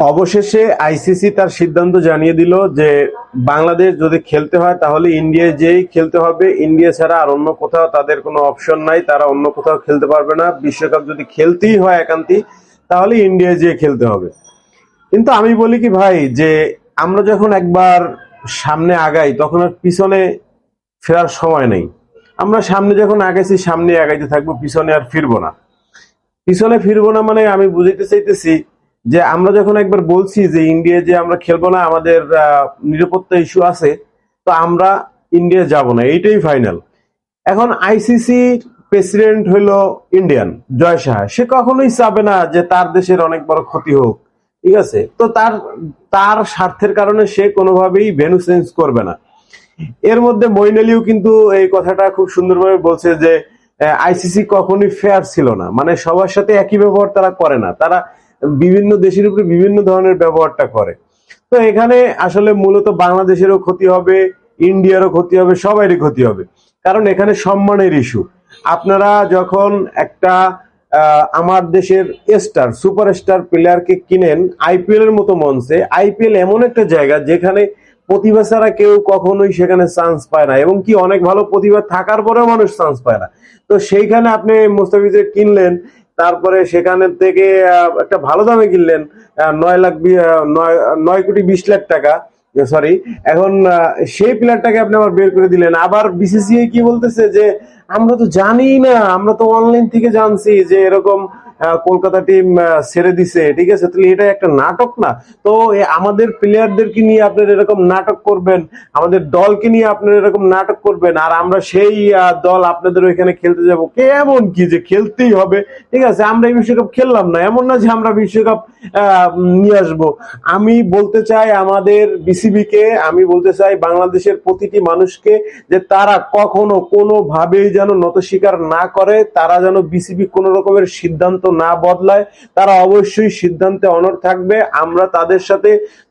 অবশেষে আইসিসি তার সিদ্ধান্ত জানিয়ে দিল যে বাংলাদেশ যদি খেলতে হয় তাহলে ইন্ডিয়ায় যেই খেলতে হবে। ইন্ডিয়া ছাড়া আর অন্য কোথাও তাদের কোনো অপশন নাই, তারা অন্য কোথাও খেলতে পারবে না। বিশ্বকাপ যদি খেলতেই হয় একান্তই, তাহলে ইন্ডিয়ায় যেয়ে খেলতে হবে। কিন্তু আমি বলি কি ভাই, যে আমরা যখন একবার সামনে আগাই তখন আর পিছনে ফেরার সময় নেই। আমরা সামনে যখন আগাইছি সামনে আগাইতে থাকবো, পিছনে আর ফিরবো না। পিছনে ফিরবো না মানে আমি বুঝাইতে চাইতেছি যে আমরা যখন একবার বলছি যে ইন্ডিয়া যে আমরা খেলবো না, আমাদের নিরাপত্তা ইস্যু আছে, তো আমরা ইন্ডিয়া যাব না, এইটাই ফাইনাল। এখন আইসিসি প্রেসিডেন্ট হইল ইন্ডিয়ান, জয় শাহ। সে কখনোই চাবে না যে তার দেশের অনেক বড় ক্ষতি হোক, ঠিক আছে? তো তার তার স্বার্থের কারণে সে কোনোভাবেই ভেন্যু চেঞ্জ করবে না। এর মধ্যে মঈন আলীও কিন্তু এই কথাটা খুব সুন্দরভাবে বলছে যে আইসিসি কখনোই ফেয়ার ছিল না, মানে সবার সাথে একই ব্যবহার তারা করে না, তারা বিভিন্ন দেশের উপরে বিভিন্ন ধরনের ব্যবহারটা করে। তো এখানে আসলে মূলত বাংলাদেশেরও ক্ষতি হবে, ইন্ডিয়ারও ক্ষতি হবে, সবারই ক্ষতি হবে। কারণ এখানে সম্মানের ইস্যু। আপনারা যখন একটা আমার দেশের স্টার সুপারস্টার প্লেয়ারকে কিনেন আইপিএল এর মতো মঞ্চে, আইপিএল এমন একটা জায়গা যেখানে প্রতিভা ছাড়া কেউ কখনোই সেখানে চান্স পায় না, এবং কি অনেক ভালো প্রতিভা থাকার পরেও মানুষ চান্স পায় না। তো সেইখানে আপনি মুস্তাফিজকে কিনলেন, তারপরে সেখানে থেকে একটা ভালো দামে কিনলেন, 9 লাখ 9 কোটি 20 লাখ টাকা, সরি। এখন সেই প্লেয়ারটাকে আপনি আবার বের করে দিলেন। আবার বিসিসিআই কি বলতেছে যে আমরা তো জানি না, আমরা তো অনলাইন থেকে জানছি যে এরকম কলকাতা টিম ছেড়ে দিছে, ঠিক আছে? তাহলে এটা একটা নাটক না? তো আমাদের প্লেয়ারদেরকে নিয়ে আপনারা এরকম নাটক করবেন, আমাদের দলকে নিয়ে আপনারা এরকম নাটক করবেন, আর আমরা সেই দল আপনাদের ওইখানে খেলতে যাব? কেমন কি যে খেলতেই হবে, ঠিক আছে? আমরা এই বিশ্বকাপ খেললাম না, এমন না যে আমরা বিশ্বকাপ নিয়ে আসবো। আমি বলতে চাই আমাদের বিসিবি কে, আমি বলতে চাই বাংলাদেশের প্রতিটি মানুষকে, যে তারা কখনো কোনোভাবেই যেন নত স্বীকার না করে, তারা যেন বিসিবি কোনো রকমের সিদ্ধান্ত না বদলায়, তারা অবশ্যই সিদ্ধান্তে অনড় থাকবে। আমরা তাদের সাথে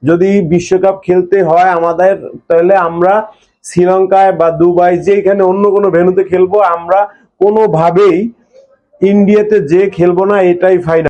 যদি বিশ্বকাপ খেলতে হয় আমাদের, তাহলে আমরা শ্রীলঙ্কায় বা দুবাই যেখানে অন্য কোনো ভেন্যুতে খেলবো, আমরা কোনোভাবেই ইন্ডিয়াতে যে খেলবো না, এটাই ফাইনাল।